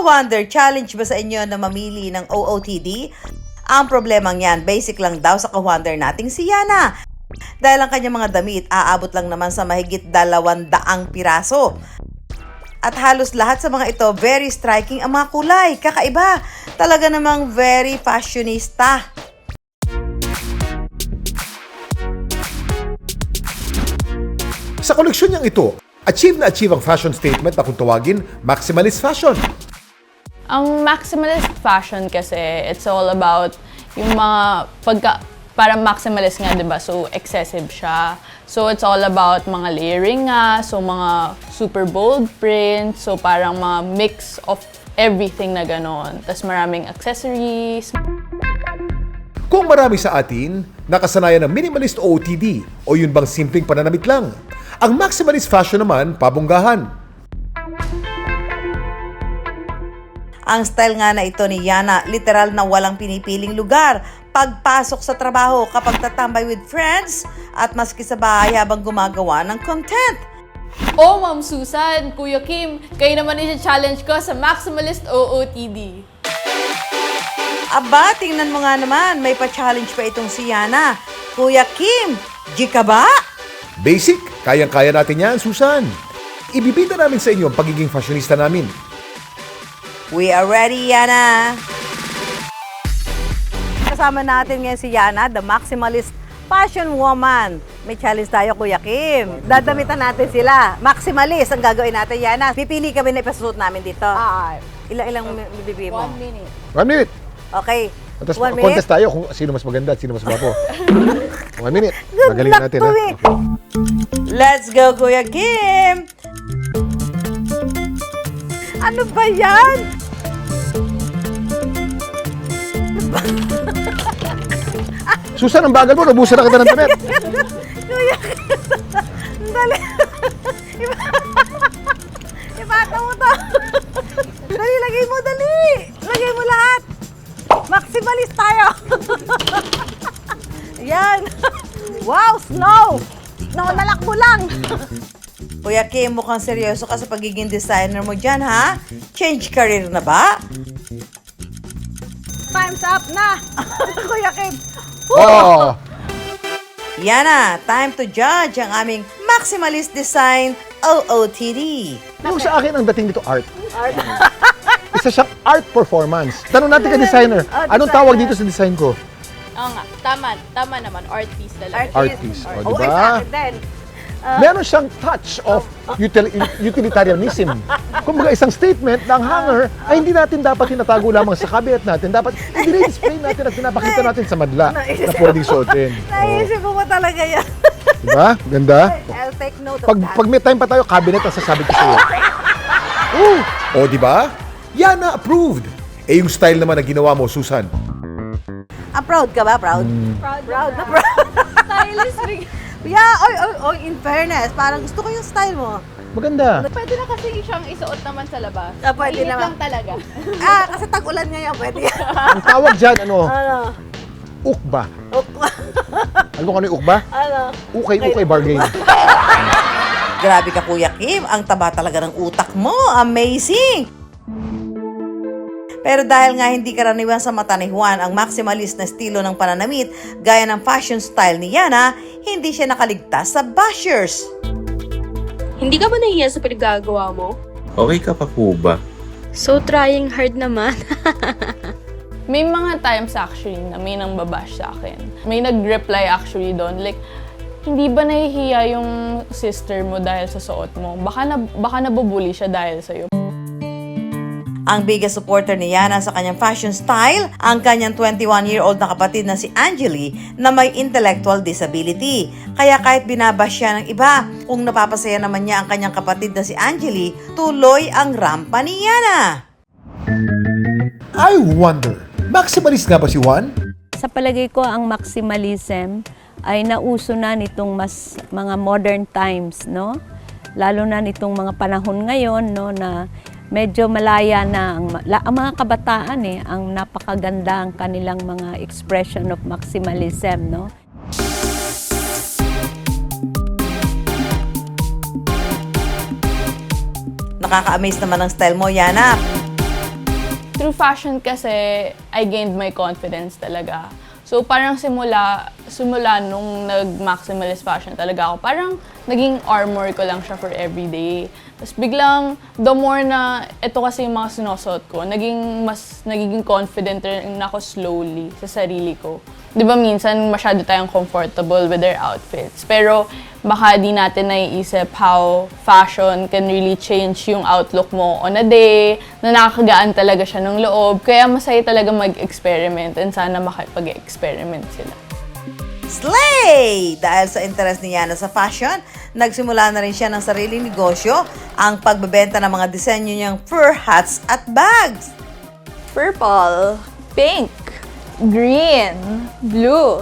Ka-wonder, challenge ba sa inyo na mamili ng OOTD? Ang problemang yan, basic lang daw sa ka-wonder nating si Yana. Dahil ang kanyang mga damit, aabot lang naman sa mahigit 200 piraso. At halos lahat sa mga ito, very striking ang mga kulay. Kakaiba. Talaga namang very fashionista. Sa koleksyon niyang ito, achieve ang fashion statement na kung tawagin, maximalist fashion. Ang maximalist fashion kasi, it's all about yung mga parang maximalist nga, diba? So, excessive siya. So, it's all about mga layering nga, so mga super bold prints, so parang mga mix of everything na ganon. Tapos maraming accessories. Kung marami sa atin, nakasanayan ng minimalist OOTD o yun bang simpleng pananamit lang, ang maximalist fashion naman, pabonggahan. Ang style nga na ito ni Yana, literal na walang pinipiling lugar. Pagpasok sa trabaho, kapag tatambay with friends, at maski sa bahay habang gumagawa ng content. Oh, Ma'am Susan, Kuya Kim, kayo naman i-challenge ko sa Maximalist OOTD. Aba, tingnan mo nga naman, may pa-challenge pa itong si Yana. Kuya Kim, G ka ba? Basic, kayang-kaya natin yan, Susan. Ibibida namin sa inyo ang pagiging fashionista namin. We are ready, Yana! Kasama natin ngayon si Yana, the maximalist fashion woman. May challenge tayo, Kuya Kim. Dadamitan natin sila. Maximalist ang gagawin natin, Yana. Pipili kami na ipasuot namin dito. Ilang bibi mo? 1 minute. 1 minute. Okay. Tapos 1 minute. contest tayo kung sino mas maganda at sino mas gwapo. 1 minute. Good Magaling luck natin, to ha? me. Let's go, Kuya Kim! Ano ba yan? Susan, ang bagal mo. Nabusan na kita ng damit. Kuya Kim! Dali! Ipata mo to! Dali, lagay mo, dali! Lagay mo lahat! Maximalist tayo! Yan! Wow, snow! Nakalak mo lang! Kuya Kim, mukhang seryoso ka sa pagiging designer mo dyan, ha? Change career na ba? Time's up na! Kuya Kim! Oh! Yana, time to judge ang aming maximalist design OOTD. Yung sa akin ang dating dito, art. Isa siyang art performance. Tanong natin kay designer, anong tawag dito sa design ko? Oo nga, tama naman, art piece talaga. Art piece. O, Oh, diba? sa akin din. Meron siyang touch of utilitarianism. Kumbaga isang statement ng hanger ay hindi natin dapat tinatago lamang sa cabinet natin. Dapat i-display natin at pinapakita natin sa madla na pwedeng suotin. Naisip ko ba talaga yan? Diba? Ganda? I'll take note of that. Pag may time pa tayo, cabinet ang sasabi ko sa'yo. O, diba? Yana approved. Eh, yung style naman na ginawa mo, Susan. Proud ka ba? Proud? Proud na proud. Stylist. Yeah, oy, in fairness, parang gusto ko yung style mo. Maganda. Pwede na kasi siyang isuot naman sa labas. Pwede Init naman. lang talaga. Kasi tag-ulan ngayon, pwede yan. Ang tawag dyan, ano? Ukba. Alam mo kung ano yung ukba? Ukay bargain. Grabe ka, Kuya Kim. Ang taba talaga ng utak mo. Amazing! Pero dahil nga hindi karaniwan sa mata ni Juan ang maximalist na estilo ng pananamit gaya ng fashion style ni Yana, hindi siya nakaligtas sa bashers. Hindi ka ba nahiya sa pinagagawa mo? Okay ka pa po ba? So trying hard naman. May mga times actually na may nang babash sa akin. May nag-reply actually doon, like, hindi ba nahihiya yung sister mo dahil sa suot mo? Baka nabubuli siya dahil sa'yo. Ang biggest supporter ni Yana sa kanyang fashion style, ang kanyang 21-year-old na kapatid na si Angeli na may intellectual disability. Kaya kahit binabash siya ng iba, kung napapasaya naman niya ang kanyang kapatid na si Angeli, tuloy ang rampa ni Yana. I wonder, maximalist nga ba si Juan? Sa palagay ko, ang maximalism ay nauso na nitong mga modern times, no? Lalo na nitong mga panahon ngayon, no, na medyo malaya na ang mga kabataan ang napakaganda ang kanilang mga expression of maximalism, no? Nakaka-amaze naman ang style mo, Yana. Through fashion kasi, I gained my confidence talaga. So parang simula nung nag-maximalist fashion talaga ako, parang naging armor ko lang siya for everyday. Tapos biglang, the more na ito kasi yung mga sinusuot ko, nagiging confident rin ako slowly sa sarili ko. Di ba minsan masyado tayong comfortable with our outfits, pero baka di natin naiisip how fashion can really change yung outlook mo on a day, na nakakagaan talaga siya ng loob. Kaya masaya talaga mag-experiment and sana makipag-experiment sila. Slay! Dahil sa interest ni Yana sa fashion, nagsimula na rin siya ng sariling negosyo, ang pagbebenta ng mga disenyo niyang fur hats at bags. Purple, pink, green, blue,